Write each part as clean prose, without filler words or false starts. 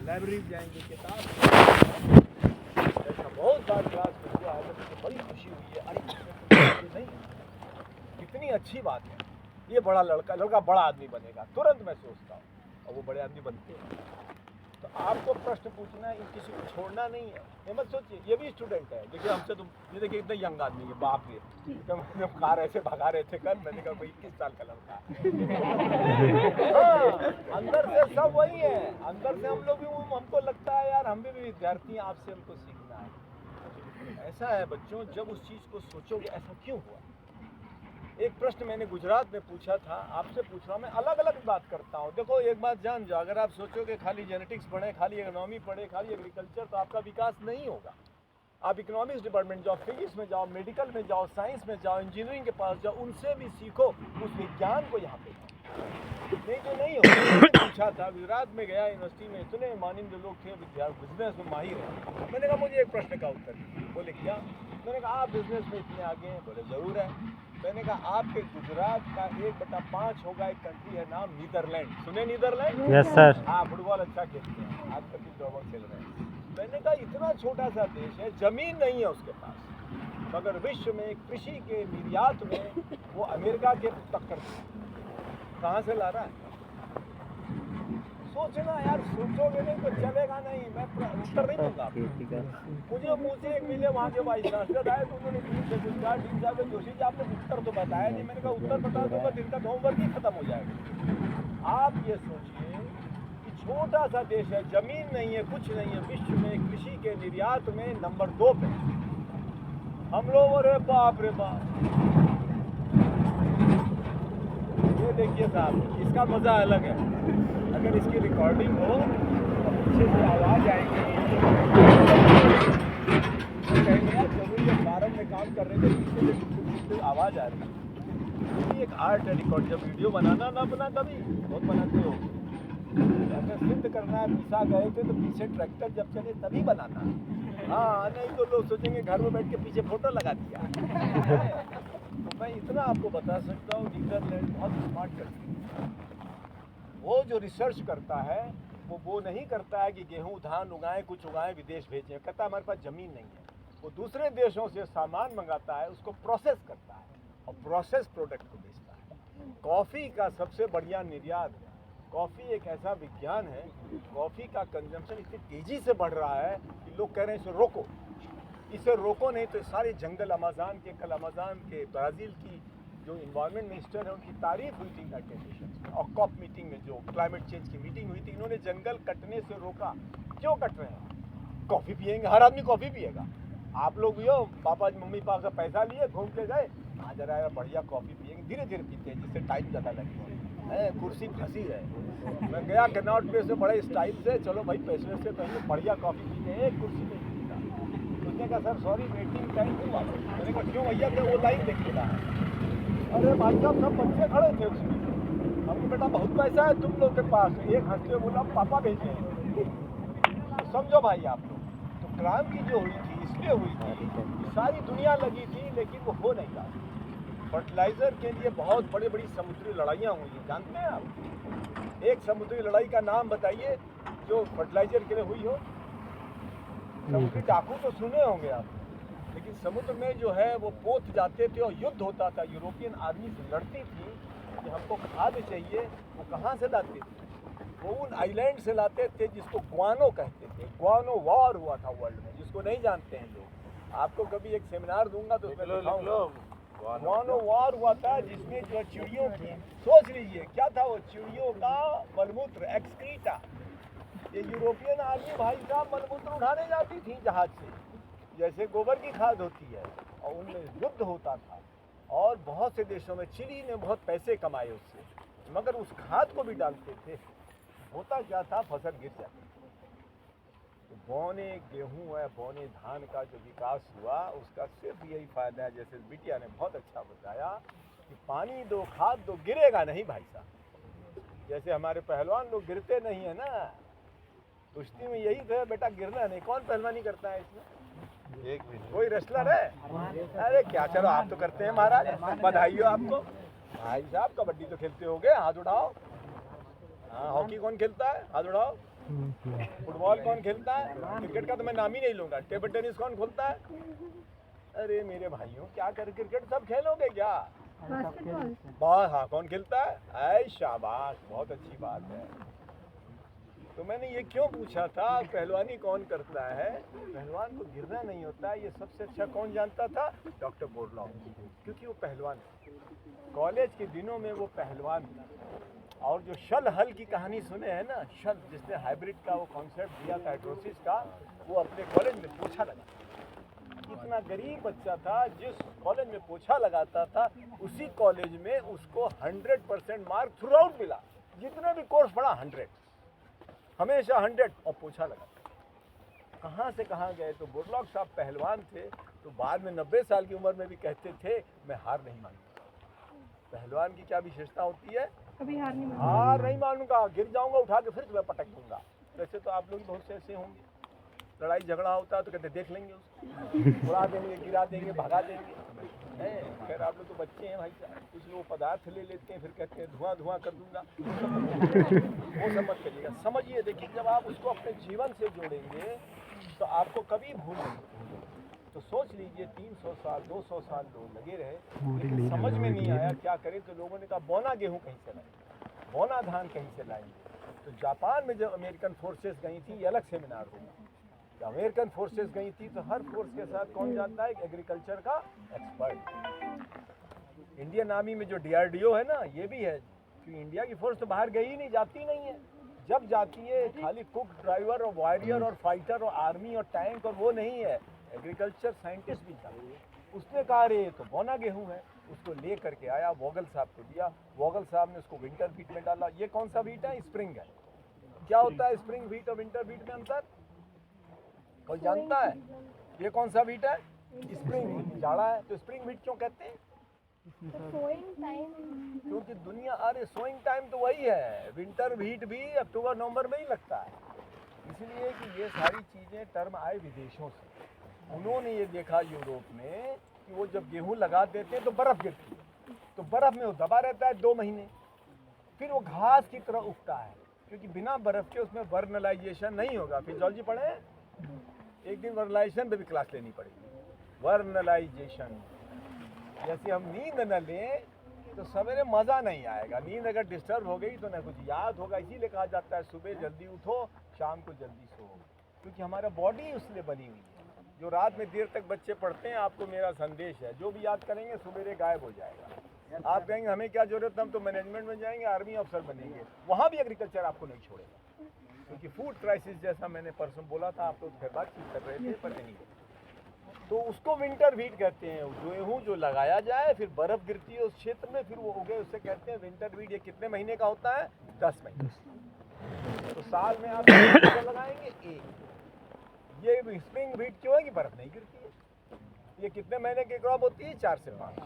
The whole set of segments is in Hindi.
लाइब्रेरी जाएंगे, किताब ऐसा बहुत बार क्लास में हुआ है, तो बड़ी खुशी हुई है। अरे नहीं, कितनी अच्छी बात है, ये बड़ा लड़का बड़ा आदमी बनेगा, तुरंत मैं सोचता हूँ, और वो बड़े आदमी बनते हैं। तो आपको प्रश्न पूछना है, किसी को छोड़ना नहीं है। ये मत सोचिए, ये भी स्टूडेंट है, देखिए हमसे तुम, ये देखिए इतना यंग आदमी है, बाप रे, जब कार ऐसे भगा रहे थे कल, मैंने कहा कोई 21 साल का लड़का। हाँ, अंदर से सब वही है, अंदर से हम लोग भी, हमको लगता है यार हम भी विद्यार्थी हैं, आपसे हमको सीखना है। ऐसा है बच्चों, जब उस चीज़ को सोचोगे ऐसा क्यों हुआ। एक प्रश्न मैंने गुजरात में पूछा था, आपसे पूछ रहा हूँ, मैं अलग अलग बात करता हूँ। देखो एक बात जान जाओ, अगर आप सोचोगे खाली जेनेटिक्स पढ़े, खाली इकोनॉमी पढ़े, खाली एग्रीकल्चर, तो आपका विकास नहीं होगा। आप इकोनॉमिक्स डिपार्टमेंट जाओ, फिजिक्स में जाओ, मेडिकल में जाओ, साइंस में जाओ, इंजीनियरिंग के पास जाओ, उनसे भी सीखो उस विज्ञान को यहाँ पे। नहीं तो नहीं होगा। पूछा था, गुजरात में गया, यूनिवर्सिटी में इतने मानिंद लोग थे, विद्यार्थी बिजनेस में माहिर है। मैंने कहा मुझे एक प्रश्न का उत्तर दीजिए। बोले क्या? मैंने कहा आप बिजनेस में इतने आगे हैं। बोले ज़रूर है। मैंने कहा आपके गुजरात का 1/5 होगा एक कंट्री है, नाम नीदरलैंड। सुने नीदरलैंड? Yes sir. हाँ, फुटबॉल अच्छा खेलते हैं, आजकल भी फुटबॉल खेल रहे हैं। मैंने कहा इतना छोटा सा देश है, जमीन नहीं है उसके पास, मगर विश्व में कृषि के निर्यात में वो अमेरिका के टक्कर कहाँ से ला रहा है? सोचना यार, सोचोगे नहीं तो चलेगा नहीं। मैं उत्तर नहीं दूंगा। मुझे मुझे एक मिले वहाँ के वाइस चांसलर आए, तो उन्होंने टीम साहब जोशी जी आपने उत्तर तो बताया नहीं। मैंने कहा उत्तर बता दूंगा, दिन का होमवर्क ही खत्म हो जाएगा। आप ये सोचिए कि छोटा सा देश है, जमीन नहीं है, कुछ नहीं है, विश्व में कृषि के निर्यात में नंबर 2 पे हम लोग। अरे बाप रे बाप, ये देखिए साहब, इसका मजा अलग है। अगर इसकी रिकॉर्डिंग हो तो पीछे से आवाज आएगी, तो कहेंगे यार जरूर ये फार्म में काम कर रहे थे, पीछे से आवाज आ रही है। ये एक आर्ट है रिकॉर्ड। जब वीडियो बनाना ना बना, कभी बहुत बनाते हो, अगर सिद्ध करना है, पीछा गए थे तो पीछे ट्रैक्टर जब चले तभी बनाना। हाँ, नहीं तो लोग सोचेंगे घर में बैठ के पीछे फोटो लगा दिया। तो मैं इतना आपको बता सकता हूँ, नीदरलैंड बहुत स्मार्ट कंट्री है। वो जो रिसर्च करता है वो नहीं करता है कि गेहूं धान उगाएं, कुछ उगाएं, विदेश भेजें। कहता है हमारे पास ज़मीन नहीं है। वो दूसरे देशों से सामान मंगाता है, उसको प्रोसेस करता है और प्रोसेस प्रोडक्ट को बेचता है। कॉफ़ी का सबसे बढ़िया निर्यात है। कॉफ़ी एक ऐसा विज्ञान है, कॉफ़ी का कंजम्पशन इतनी तेज़ी से बढ़ रहा है कि लोग कह रहे हैं इसे रोको, इसे रोको नहीं तो सारे जंगल अमेज़न के, कल अमेज़न के ब्राज़ील की जो इन्वायरमेंट मिनिस्टर है उनकी तारीफ हुई थी यूनाइटेड नेशंस में, और कॉप मीटिंग में जो क्लाइमेट चेंज की मीटिंग हुई थी, इन्होंने जंगल कटने से रोका। क्यों कट रहे हैं? कॉफ़ी पिएंगे, हर आदमी कॉफ़ी पिएगा। आप लोग भी हो, पापा मम्मी पापा से पैसा लिए, घूम के गए, हाँ जरा बढ़िया कॉफ़ी पिएंगे, धीरे धीरे पीते हैं जिससे टाइम ज़्यादा लगे। कुर्सी फंसी है। मैं गया कनॉट पे से बड़े स्टाइल से, चलो भाई पैसे से कहीं बढ़िया कॉफ़ी पीते हैं, एक कुर्सी पे पीता। उसने कहा सर सॉरी वेटिंग टाइम हुआ। मैंने कहा क्यों भैया? वो लाइन देख रहा है। अरे भाई साहब सब बच्चे खड़े थे उसमें। हमको बेटा बहुत पैसा है तुम लोग के पास। एक हंसते हुए बोला पापा भेजे। तो समझो भाई आप लोग, तो क्रांति जो हुई थी इसलिए हुई थी, सारी दुनिया लगी थी लेकिन वो हो नहीं रहा। फर्टिलाइजर के लिए बहुत बड़ी बड़ी समुद्री लड़ाइयाँ हुई हैं, जानते हैं आप? एक समुद्री लड़ाई का नाम बताइए जो फर्टिलाइजर के लिए हुई हो। समुद्री डाकू तो सुने होंगे आप, लेकिन समुद्र में जो है वो पोत जाते थे और युद्ध होता था। यूरोपियन आर्मी से लड़ती थी कि हमको खाद्य चाहिए। वो कहाँ से लाते थे? वो उन आइलैंड से लाते थे जिसको ग्वानो कहते थे। ग्वानो वॉर हुआ था वर्ल्ड में, जिसको नहीं जानते हैं लोग। आपको कभी एक सेमिनार दूंगा तो उसमें दिखाऊंगा। ग्वानो वॉर हुआ था जिसमें जो चिड़ियों की, सोच लीजिए क्या था वो, चिड़ियों का मलमूत्र, एक्सक्रीटा। ये यूरोपियन आर्मी भाई साहब मलमूत्र उठाने जाती थी जहाज से, जैसे गोबर की खाद होती है, और उनमें युद्ध होता था। और बहुत से देशों में, चिली ने बहुत पैसे कमाए उससे, मगर उस खाद को भी डालते थे। होता क्या था, फसल गिर जाती थी। तो बौने गेहूं है, बौने धान का जो विकास हुआ उसका सिर्फ यही फायदा है, जैसे बिटिया ने बहुत अच्छा बताया कि पानी दो, खाद दो, गिरेगा नहीं भाई साहब। जैसे हमारे पहलवान लोग गिरते नहीं है ना, कुश्ती में यही तो है बेटा, गिरना नहीं। कौन पहलवानी करता है इसमें? एक भी कोई रेसलर है? अरे क्या, चलो आप तो करते हैं महाराज, बधाई हो आपको। भाई साहब कबड्डी तो खेलते होगे, हाथ उठाओ। हाँ, हॉकी कौन खेलता है? हाथ उठाओ। फुटबॉल कौन खेलता है? क्रिकेट का तो मैं नाम ही नहीं लूंगा। टेबल टेनिस कौन खेलता है? अरे मेरे भाइयों, क्या कर क्रिकेट सब खेलोगे क्या? बास्केटबॉल हाँ, कौन खेलता है? ऐ शाबाश, बहुत अच्छी बात है। तो मैंने ये क्यों पूछा था पहलवानी कौन करता है? पहलवान को गिरना नहीं होता है, ये सबसे अच्छा कौन जानता था? डॉक्टर बोरलॉग, क्योंकि वो पहलवान था। कॉलेज के दिनों में वो पहलवान था। और जो शल हल की कहानी सुने हैं ना, शल जिसने हाइब्रिड का वो कॉन्सेप्ट दिया था हाइड्रोसिस का, वो अपने कॉलेज में पोछा लगा। इतना गरीब बच्चा था, जिस कॉलेज में पोछा लगाता था उसी कॉलेज में उसको 100% मार्क थ्रू आउट मिला। जितने भी कोर्स पढ़ा 100, हमेशा 100, और पोछा लगा। कहाँ से कहाँ गए? तो बोरलॉग साहब पहलवान थे, तो बाद में 90 साल की उम्र में भी कहते थे मैं हार नहीं मानूंगा। पहलवान की क्या विशेषता होती है? कभी हार नहीं मानूंगा, गिर जाऊंगा उठा के फिर तुम्हें पटक दूंगा। वैसे तो आप लोग बहुत से ऐसे होंगे, लड़ाई झगड़ा होता है तो कहते देख लेंगे उसको, उड़ा देंगे, गिरा देंगे, भगा देंगे। खैर आप लोग तो बच्चे हैं भाई साहब, कुछ लोग पदार्थ ले लेते हैं फिर कहते हैं धुआं धुआं कर दूंगा। वो सब मत करिएगा, समझिए। देखिए, जब आप उसको अपने जीवन से जोड़ेंगे तो आपको कभी भूल नहीं। तो सोच लीजिए 300 साल 200 साल लोग लगे रहे, लेकिन समझ में नहीं आया क्या करें। तो लोगों ने कहा बोना गेहूँ कहीं से लाएंगे, बोना धान कहीं से लाएंगे। तो जापान में जब अमेरिकन फोर्सेस गई थी, ये अलग सेमिनार होगा। अमेरिकन फोर्सेस गई थी तो हर फोर्स के साथ कौन जाता है? एग्रीकल्चर का एक्सपर्ट। इंडियन आर्मी में जो DRDO है ना, ये भी है, क्योंकि इंडिया की फोर्स तो बाहर गई ही नहीं, जाती नहीं है। जब जाती है खाली कुक, ड्राइवर और वॉरियर और फाइटर और आर्मी और टैंक और वो नहीं है, एग्रीकल्चर साइंटिस्ट भी जाती है। उसने कहा अरे तो बोना गेहूँ है, उसको ले करके आया, वोगल साहब को दिया। वोगल साहब ने उसको विंटर व्हीट में डाला। ये कौन सा व्हीट है? स्प्रिंग है। क्या होता है स्प्रिंग व्हीट और विंटर व्हीट में अंतर? कोई जानता है? ये कौन सा व्हीट है? स्प्रिंग जाड़ा है, तो स्प्रिंग व्हीट क्यों कहते हैं? Sowing time. क्योंकि दुनिया, अरे सोइंग टाइम तो वही है, विंटर व्हीट भी अक्टूबर नवंबर में ही लगता है। इसलिए कि ये सारी चीजें टर्म आए विदेशों से। उन्होंने ये देखा यूरोप में कि वो जब गेहूं लगा देते हैं तो बर्फ गिरती है, तो बर्फ में वो दबा रहता है 2 महीने, फिर वो घास की तरह उगता है। क्योंकि बिना बर्फ के उसमें वर्नलाइजेशन नहीं होगा। फिजियोलॉजी पढ़े, एक दिन वर्नलाइजेशन पे भी क्लास लेनी पड़ेगी। वर्नलाइजेशन, जैसे हम नींद न लें तो सवेरे मज़ा नहीं आएगा। नींद अगर डिस्टर्ब हो गई तो न कुछ याद होगा। इसीलिए कहा जाता है सुबह जल्दी उठो, शाम को जल्दी सो, क्योंकि हमारा बॉडी उसलिए बनी हुई है। जो रात में देर तक बच्चे पढ़ते हैं, आपको मेरा संदेश है, जो भी याद करेंगे सवेरे गायब हो जाएगा। आप कहेंगे हमें क्या जरूरत, हम तो मैनेजमेंट में जाएंगे, आर्मी अफसर बनेंगे, वहाँ भी एग्रीकल्चर आपको नहीं छोड़ेगा। क्योंकि फूड क्राइसिस जैसा मैंने परसों बोला था, आप लोग फिर बातचीत कर रहे थे, पर नहीं। तो उसको विंटर व्हीट कहते हैं। गेहूँ जो लगाया जाए, फिर बर्फ गिरती है उस क्षेत्र में, फिर वो उगे, उससे कहते हैं विंटर व्हीट। ये कितने महीने का होता है? 10 महीने। तो साल में आप लगाएंगे एक। ये स्प्रिंग व्हीट क्यों है? कि बर्फ नहीं गिरती है। ये कितने महीने की क्रॉप होती है? 4 से 5।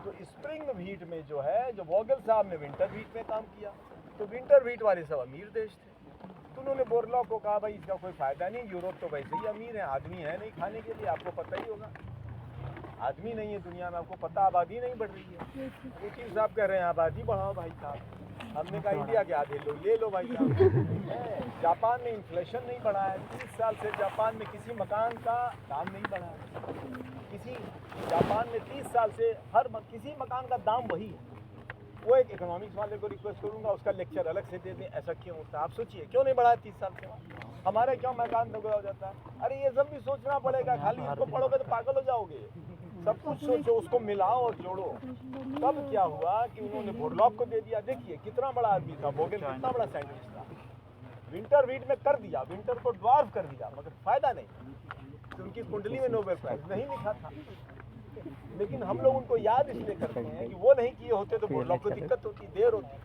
तो स्प्रिंग व्हीट में जो है, जो वोगल साहब ने विंटर व्हीट में काम किया, तो विंटर व्हीट वाले सब अमीर देश थे। तो उन्होंने बोरलॉग को कहा भाई इसका कोई फायदा नहीं, यूरोप तो वैसे ही अमीर है, आदमी है नहीं खाने के लिए, आपको पता ही होगा। आदमी नहीं है दुनिया में, आपको पता, आबादी नहीं बढ़ रही है। पुतिन साहब कह रहे हैं आबादी बढ़ाओ भाई साहब। हमने कहा इंडिया के आधे लोग ले लो भाई साहब। जापान में इन्फ्लेशन नहीं बढ़ा है, 30 साल से जापान में किसी मकान का दाम नहीं बढ़ा है। किसी जापान में 30 साल से किसी मकान का दाम वही है। वो एक इकोनॉमिक्स वाले को रिक्वेस्ट करूंगा, उसका लेक्चर अलग से दे दें, ऐसा क्यों होता है? आप सोचिए क्यों नहीं बढ़ा 30 साल से? हमारे क्यों मकान दोगुना हो जाता है? अरे ये सब भी सोचना पड़ेगा, खाली इसको पढ़ोगे तो पागल हो जाओगे। सब कुछ सोचो, उसको मिलाओ और जोड़ो। तब क्या हुआ कि उन्होंने बोरलॉग को दे दिया। देखिए कितना बड़ा आदमी था वोगल, कितना बड़ा साइंटिस्ट था। विंटर व्हीट में कर दिया, विंटर को ड्वार्फ कर दिया, मगर फायदा नहीं। उनकी कुंडली में नोबेल प्राइज नहीं लिखा था। लेकिन हम लोग उनको याद इसलिए करते हैं कि वो नहीं किए होते तो बोरलॉग को दिक्कत होती, देर होती।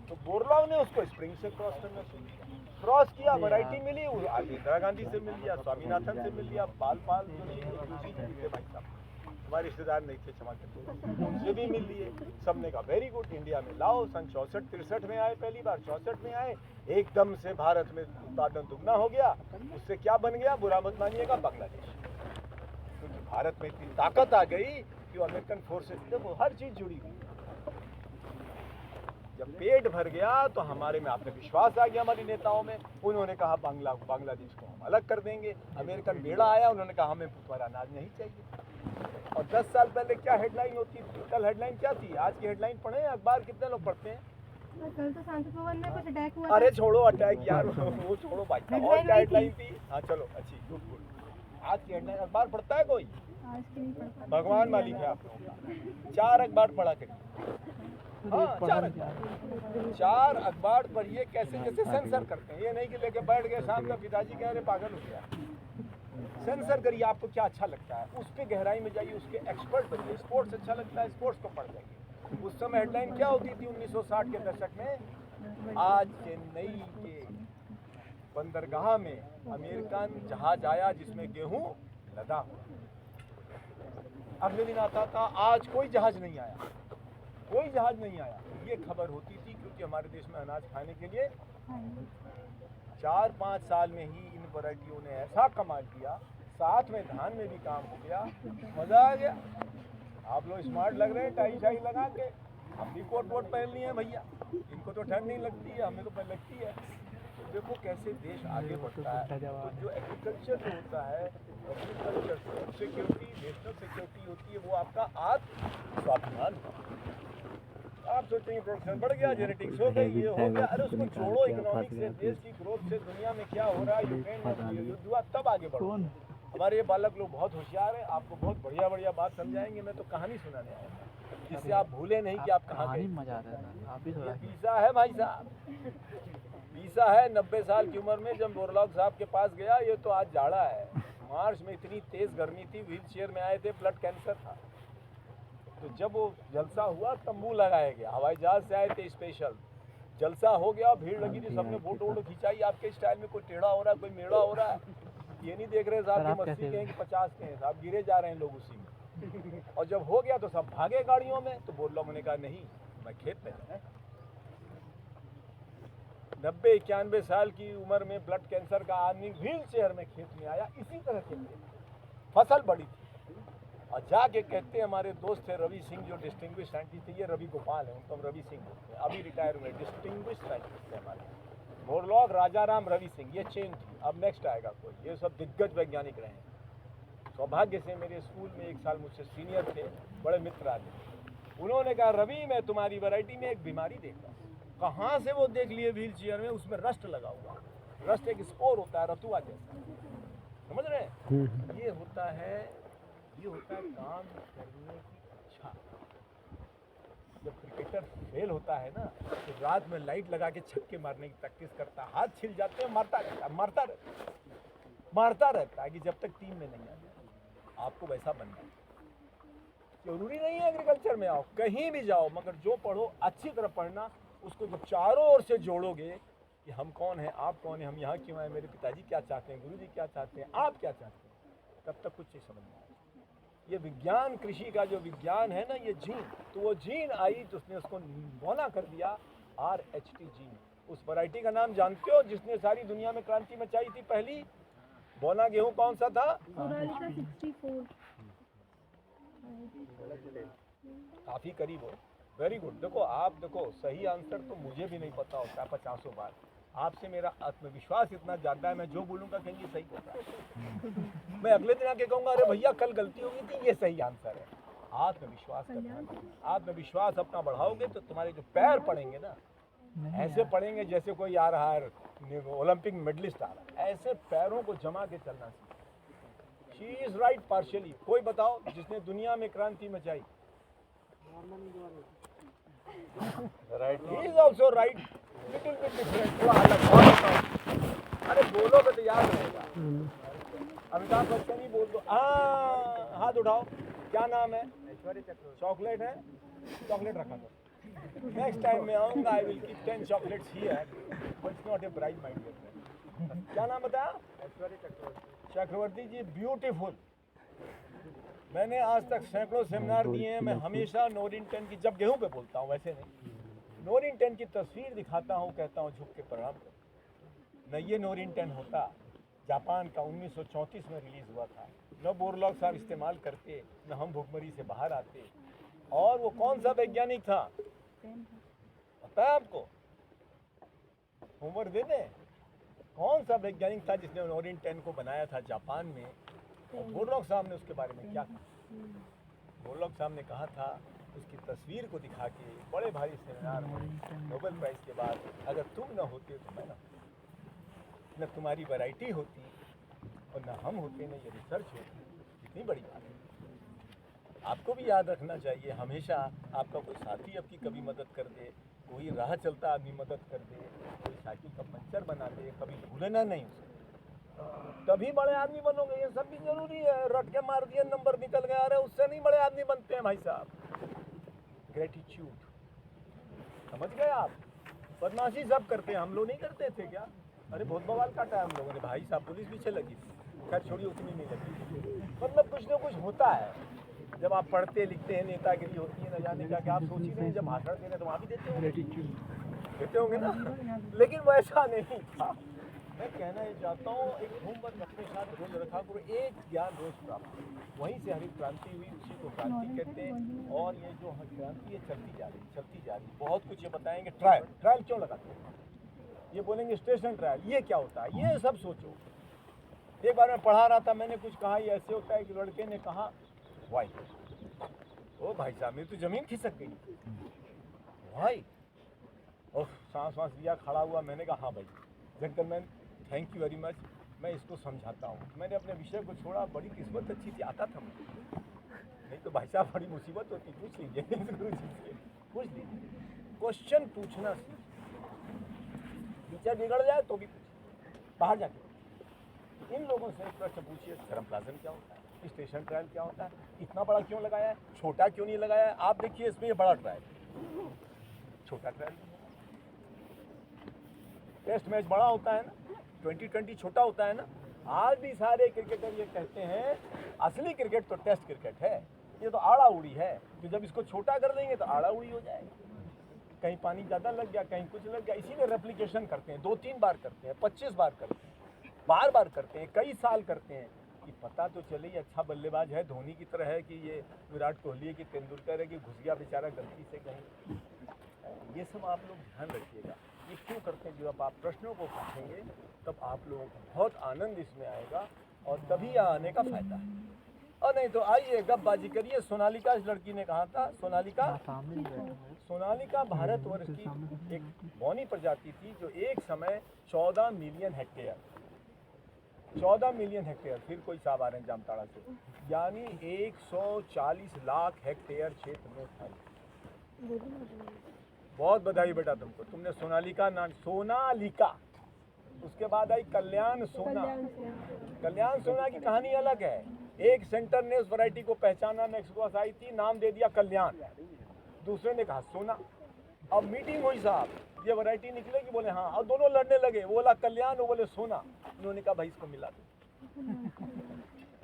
तो बोरलॉग ने उसको स्प्रिंग से क्रॉस करना शुरू किया, क्रॉस किया, वैरायटी मिली, इंदिरा गांधी से मिल लिया, स्वामीनाथन से मिल लिया, पाल भाई साहब हमारे रिश्तेदार नहीं थे, क्षमा करते, उनसे भी मिल लिए। सबने कहा वेरी गुड, इंडिया में लाओ। सन 64-63 में आए, पहली बार 64 में आए, एकदम से भारत में उत्पादन दुगना हो गया। उससे क्या बन गया? बुरा मत मानिएगा, बांग्लादेश। क्योंकि भारत में इतनी ताकत आ गई कि अमेरिकन फोर्सेस, देखो हर चीज जुड़ी हुई। जब पेट भर गया तो हमारे में आपने विश्वास आ गया हमारे नेताओं में। उन्होंने कहा बांग्लादेश को हम अलग कर देंगे। अमेरिकन बेड़ा आया, उन्होंने कहा हमें तुम्हारा अनाज नहीं चाहिए। और 10 साल पहले क्या हेडलाइन होती थी? कल हेडलाइन क्या थी? आज की हेडलाइन पढ़े अखबार? कितने लोग पढ़ते हैं? कल तो सांसद भवन में कुछ अटैक हुआ। अरे छोड़ो अटैक यार, वो छोड़ो भाई साहब। और क्या हेडलाइन थी? हाँ चलो अच्छी, गुड गुड। आज की हेडलाइन अखबार पढ़ता है कोई? आज की नहीं पढ़ता। भगवान मालिक है आप लोगों का। 4 अखबार पढ़ा करिए। हाँ 4 अखबार पढ़िए। कैसे कैसे सेंसर करते हैं। ये नहीं कि लेके बैठ गए शाम का, पिताजी कह रहे पागल हो गया। सेंसर करिए, आपको क्या अच्छा लगता है उस पर गहराई में जाइए, उसके एक्सपर्ट बनिए। स्पोर्ट्स अच्छा लगता है, स्पोर्ट्स को पढ़ जाइए। उस समय हेडलाइन क्या होती थी 1960 के दशक में? आज चेन्नई के बंदरगाह में अमेरिकन जहाज आया जिसमें गेहूं लदा हुआ। अगले दिन आता था आज कोई जहाज नहीं आया, कोई जहाज नहीं आया। ये खबर होती थी क्योंकि हमारे देश में अनाज खाने के लिए 4-5 साल में ही इन वैरायटियों ने ऐसा कमाल किया। साथ में धान में भी काम हो गया, मजा आ गया। आप लोग स्मार्ट लग रहे हैं टाई शाई लगा के। हम भी कोट वोट पहन लिए हैं भैया, इनको तो ठंड नहीं लगती है, हमें तो पहन लगती है। तो देखो कैसे देश आगे बढ़ता है। तो जो एग्रीकल्चर जो होता है, agriculture food security, national security होती है, वो आपका आत्म स्वाभिमान। आप सोचते हैं प्रोडक्शन बढ़ गया, जेनेटिक्स हो गई, ये हो गया। अरे उसको छोड़ो, इकोनॉमिक से, देश की ग्रोथ से, दुनिया में क्या हो रहा है, यूक्रेन में युद्ध हुआ तब आगे बढ़ो। हमारे ये बालक लोग बहुत होशियार हैं, आपको बहुत बढ़िया बढ़िया बात समझाएंगे। मैं तो कहानी सुनाने आया था जिससे आप भूले नहीं कि आप कहाँ गए। पीसा है भाई साहब, पीसा है। 90 साल की उम्र में जब बोरलॉग साहब के पास गया, ये तो आज जाड़ा है। मार्च में इतनी तेज गर्मी थी, व्हील चेयर में आए थे, ब्लड कैंसर था। तो जब वो जलसा हुआ, तंबू लगाया गया, हवाई जहाज से आए थे स्पेशल। जलसा हो गया, भीड़ लगी थी, सबने फोटो वोटो खिंचाई आपके स्टाइल में। कोई टेढ़ा हो रहा है, कोई मेढ़ा हो रहा है। ये नहीं देख रहे साहब कि 80 के हैं कि 50 के हैं, साहब गिरे जा रहे हैं लोग उसी में। और जब हो गया तो सब भागे गाड़ियों में। तो बोल लोगों ने कहा नहीं, मैं खेत में जाना। 90-91 साल की उम्र में ब्लड कैंसर का आदमी व्हील चेयर में खेत में आया। इसी तरह के फसल बड़ी थी। और जाके कहते हैं, हमारे दोस्त थे रवि सिंह जो डिस्टिंग्विश साइंटिस्ट थे, ये रवि गोपाल है, उनको हम रवि सिंह बोलते हैं, अभी रिटायर हुए, डिस्टिंग्विश साइंटिस्ट थे हमारे। बोरलॉग राजाराम रवि सिंह, ये चेन थी। अब नेक्स्ट आएगा कोई, ये सब दिग्गज वैज्ञानिक रहे हैं। सौभाग्य से मेरे स्कूल में 1 साल मुझसे सीनियर थे, बड़े मित्र आदमी। उन्होंने कहा रवि मैं तुम्हारी वैरायटी में एक बीमारी देख रहा हूँ। कहाँ से वो देख लिए? व्हील चेयर में, उसमें रस्ट लगा हुआ। रस्ट एक स्पोर होता है, रतुआ जैसा, समझ रहे हैं? ये होता है काम करने की इच्छा। जब क्रिकेटर फेल होता है ना, तो रात में लाइट लगा के छक्के मारने की प्रैक्टिस करता है, हाथ छिल जाते हैं, मारता रहता है कि जब तक टीम में नहीं आ जाए। आपको वैसा बनना है। जरूरी नहीं है एग्रीकल्चर में आओ, कहीं भी जाओ, मगर जो पढ़ो अच्छी तरह पढ़ना। उसको जब चारों ओर से जोड़ोगे कि हम कौन हैं, आप कौन हैं, हम यहाँ क्यों आए, मेरे पिताजी क्या चाहते हैं, गुरुजी क्या चाहते हैं, आप क्या चाहते हैं, तब तक कुछ नहीं समझ में आएगा। ये विज्ञान, कृषि का जो विज्ञान है ना, ये जीन, तो वो जीन आई तो उसने उसको बौना कर दिया, RHT जीन। उस वैरायटी का नाम जानते हो जिसने सारी दुनिया में क्रांति मचाई थी? पहली बौना गेहूं कौन सा था? सोनालिका 64। काफी करीब हो, वेरी गुड। देखो आप देखो, सही आंसर तो मुझे भी नहीं पता होता 50 बार। आपसे मेरा आत्मविश्वास इतना ज़्यादा है, मैं जो बोलूँगा कहेंगे सही होता है। मैं अगले दिन आके कहूँगा अरे भैया कल गलती हो गई थी, ये सही आंसर है। आत्मविश्वास करना, आत्मविश्वास अपना बढ़ाओगे तो तुम्हारे जो पैर पड़ेंगे ना, ऐसे पड़ेंगे जैसे कोई आ रहा है ओलंपिक मेडलिस्ट आ रहा है, ऐसे पैरों को जमा के चलना सीखो। She is right partially. कोई बताओ जिसने दुनिया में क्रांति मचाई? Right, he is also right, little bit different, थोड़ा अलग। और बताओ, अरे बोलोगे तो याद रहेगा। अमिताभ बच्चन ही बोल दो। हाथ उठाओ, क्या नाम है? चॉकलेट है, चॉकलेट रखा दो। नेक्स्ट टाइम मैं आऊँगा, I will keep 10 chocolates here, but it's not a bride my dear. क्या नाम बताया? चक्रवर्ती जी, ब्यूटीफुल। मैंने आज तक सैकड़ों सेमिनार दिए हैं। मैं हमेशा नोरिन 10 की, जब गेहूं पे बोलता हूँ वैसे नहीं, नोरिन 10 की तस्वीर दिखाता हूँ, कहता हूँ झुक के प्रणाम करो। न ये नोरिन 10 होता, जापान का 1934 में रिलीज़ हुआ था, न बोरलॉग साहब इस्तेमाल करते, न हम भुखमरी से बाहर आते। और वो कौन सा वैज्ञानिक था? पता है आपको? होमवर्क दे दें? कौन सा वैज्ञानिक था जिसने ओरियन 10 को बनाया था जापान में? और बोरलॉग साहब ने उसके बारे में क्या कहा? बोरलॉग साहब ने कहा था उसकी तस्वीर को दिखा के बड़े भारी सेमिनार में नोबेल प्राइज के बाद, अगर तुम न होते तो मैं न तुम्हारी वैरायटी होती और न हम होते, न ये रिसर्च होती। कितनी बड़ी बात है। आपको भी याद रखना चाहिए, हमेशा आपका कोई साथी आपकी कभी मदद कर दे, कोई राह चलता आदमी मदद कर दे, कोई साइकिल का पंचर बना दे, कभी भूलना नहीं उसे। तभी बड़े आदमी बनोगे। ये सब भी जरूरी है। रट के मार दिया, नंबर निकल गया, अरे उससे नहीं बड़े आदमी बनते हैं भाई साहब। ग्रेटिट्यूड, समझ गए आप? बदमाशी सब करते हैं, हम लोग नहीं करते थे क्या? अरे बहुत बवाल काटा है हम लोगों ने भाई साहब, पुलिस पीछे लगी थी। खैर छोड़िए, उतनी नहीं लगी। मतलब कुछ ना कुछ होता है जब आप पढ़ते लिखते हैं, नेतागिरी होती है, न जाने क्या क्या। आप सोच ही रहे हैं जब भाषण दे रहे तो वहाँ भी देते होंगे ना, लेकिन वैसा नहीं था। मैं कहना ये चाहता हूँ, एक होमवर्क अपने साथ रोज रखा करो, एक ज्ञान रोज प्राप्त। वहीं से हरित क्रांति हुई, उसी को क्रांति कहते हैं। और ये जो क्रांति है चलती जा रही। बहुत कुछ ये बताएंगे। ट्रायल क्यों लगाते हैं? ये बोलेंगे स्टेशन ट्रायल, ये क्या होता है? ये सब सोचो। एक बार मैं पढ़ा रहा था, मैंने कुछ कहा, ये ऐसे होता है कि लड़के ने कहा वाई। ओ भाई साहब, मेरी तो जमीन खिसक गई। वाई? ओह, सांस लिया, खड़ा हुआ। मैंने कहा हाँ भाई gentleman, thank you very much, मैं इसको समझाता हूँ। मैंने अपने विषय को छोड़ा। बड़ी किस्मत अच्छी थी, आता था मुझे, नहीं तो भाई साहब बड़ी मुसीबत होती। पूछ लीजिए गुरु जी से, पूछ लीजिए। क्वेश्चन पूछना सीख। टीचर बिगड़ जाए तो भी पूछिए, बाहर जाके इन लोगों से प्रश्न पूछिए। गर्म प्लाजम क्या होता है? स्टेशन ट्रायल क्या होता है? इतना बड़ा क्यों लगाया है? छोटा क्यों नहीं लगाया है? आप देखिए, इसमें ये बड़ा ट्रायल, छोटा ट्रायल। टेस्ट मैच बड़ा होता है ना, 2020 छोटा होता है ना। आज भी सारे क्रिकेटर ये कहते हैं असली क्रिकेट तो टेस्ट क्रिकेट है, ये तो आड़ा उड़ी है। तो जब इसको छोटा कर देंगे तो आड़ा उड़ी हो जाएगा। कहीं पानी ज़्यादा लग गया, कहीं कुछ लग गया। इसीलिए रेप्लिकेशन करते हैं, 2-3 बार करते हैं, 25 बार करते हैं, बार करते हैं, कई साल करते हैं, कि पता तो चले ये अच्छा बल्लेबाज है, धोनी की तरह है, कि ये विराट कोहली है, कि तेंदुलकर है, कि घुस गया बेचारा गलती से कहीं। ये सब आप लोग ध्यान रखिएगा। ये क्यों करते हैं? जब आप प्रश्नों को पूछेंगे तब आप लोगों को बहुत आनंद इसमें आएगा, और तभी यहाँ आने का फायदा है। और नहीं तो आइए गपबाजी करिए। सोनालिका, इस लड़की ने कहा था, सोनालिका भारतवर्ष की एक बौनी प्रजाति थी जो एक समय 14 मिलियन हेक्टेयर, 14 मिलियन हेक्टेयर, फिर कोई साहब आ रहे हैं जामताड़ा से, यानी 140 लाख हेक्टेयर क्षेत्र में फैली। बहुत बधाई बेटा तुमको, तुमने सोनालिका नाम, सोनालिका। उसके बाद आई कल्याण सोना। कल्याण सोना की कहानी अलग है। एक सेंटर ने उस वैरायटी को पहचाना, नेक्स्ट को आई थी, नाम दे दिया कल्याण, दूसरे ने कहा सोना। अब मीटिंग हुई साहब, ये वैरायटी निकलेगी, बोले हाँ, और दोनों लड़ने लगे। वो बोला कल्याण, वो बोले सोना। उन्होंने कहा भाई इसको मिला दो।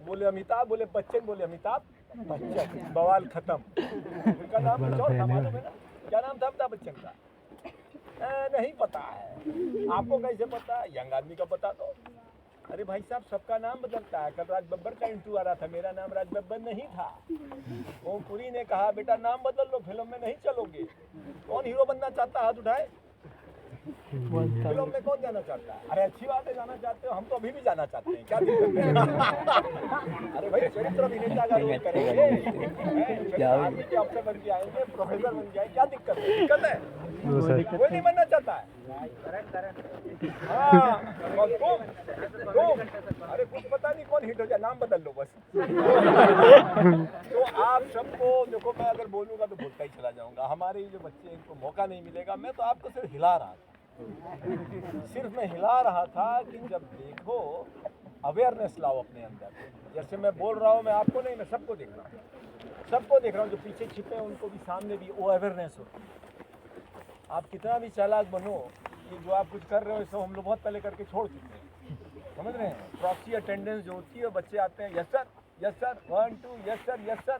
बोले अमिताभ, बोले बच्चन, बोले अमिताभ बच्चन, बवाल खत्म। उनका नाम कुछ और था, मालूम है ना? क्या नाम था अमिताभ बच्चन का? नहीं पता है। आपको कैसे पता? यंग आदमी का पता तो। अरे भाई साहब, सबका नाम बदलता है। कल राज बब्बर का इंटरव्यू आ रहा था, मेरा नाम राज बब्बर नहीं था। ओम पुरी ने कहा बेटा नाम बदल लो, फिल्म में नहीं चलोगे। कौन हीरो बनना चाहता है? हाथ उठाए। फिल्म में कौन जाना चाहता है? अरे अच्छी बात है, जाना चाहते हो, हम तो अभी भी जाना चाहते हैं, क्या दिक्कत है? अरे भाई चरित्र अभिनेता का रोल करेंगे, आर्मी के अफसर बन के आएंगे, प्रोफेसर बन जाए, क्या दिक्कत है? दिक्कत है? कोई नहीं बनना चाहता है। हाँ, तुम अरे कुछ पता नहीं कौन हिट हो जाए, नाम बदल लो बस। तो आप सबको देखो, मैं अगर बोलूँगा तो बोलता ही चला जाऊँगा। हमारे ये जो बच्चे हैं, इनको मौका नहीं मिलेगा। मैं तो आपको सिर्फ हिला रहा था, सिर्फ मैं हिला रहा था कि जब देखो अवेयरनेस लाओ अपने अंदर। जैसे मैं बोल रहा हूँ, मैं आपको नहीं, मैं सबको देख रहा हूँ, सबको देख रहा हूँ। जो पीछे छिपे हैं उनको भी सामने भी वो अवेयरनेस हो। आप कितना भी चालाक बनो, कि जो आप कुछ कर रहे हो इसको हम लोग बहुत पहले करके छोड़ चुके हैं, समझ रहे हैं? प्रॉक्सी अटेंडेंस जो होती है, बच्चे आते हैं यस सर 1 2 यस सर।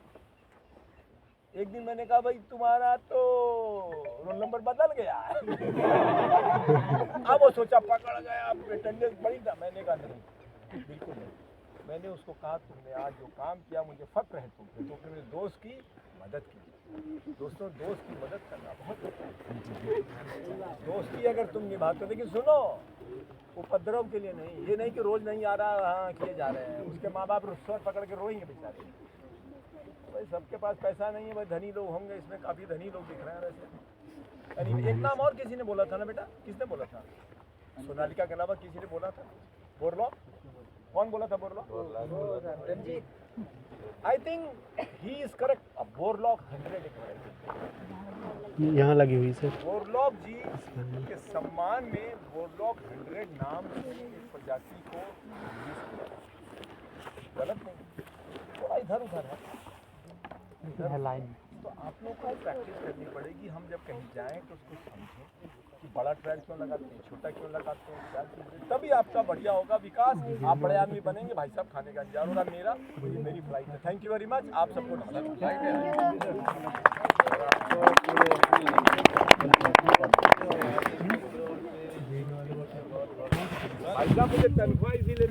एक दिन मैंने कहा भाई तुम्हारा तो रोल नंबर बदल गया है। अब वो सोचा पकड़ गया, अटेंडेंस बड़ी था। मैंने कहा नहीं, बिल्कुल नहीं। मैंने उसको कहा तुमने आज जो काम किया मुझे फक्र है तुम पे, तो मेरे दोस्त की मदद की। दोस्तों दोस्त की मदद करना बहुत जरूरी है। दोस्ती अगर तुम निभाते हो, लेकिन सुनो उपद्रव के लिए नहीं, ये नहीं कि रोज नहीं आ रहा हाँ किए जा रहे हैं, उसके माँ बाप रुस्वर पकड़ के रोएंगे बेचारे। भाई सबके पास पैसा नहीं है, भाई धनी लोग होंगे, इसमें काफी धनी लोग दिख रहे हैं वैसे। यानी एक नाम और किसी ने बोला था ना बेटा, किसने बोला था? सोनालिका के अलावा किसी ने बोला था? बोरलॉग? कौन बोला था Borlaug? Ranjeet. I think he is correct. अब बोरलॉग 100 यहाँ लगी हुई सर। बोरलॉग जी के सम्मान में बोरलॉग 100 नाम से इस प्रजाति को use किया। गलत नहीं, थोड़ा इधर उधर है लाइन। तो आप लोग को प्रैक्टिस करनी पड़ेगी। हम जब कहीं जाएं तो उसको समझें कि बड़ा ट्रैक क्यों लगाते हैं, छोटा क्यों लगाते हैं, क्या चीज़, तभी आपका बढ़िया होगा विकास। आप बड़े आदमी बनेंगे। भाई साहब खाने का इंतजार हो रहा मेरी फ्लाइट है। Thank you very much. आप सबको भाई साहब मुझे तनख्वाह इसीलिए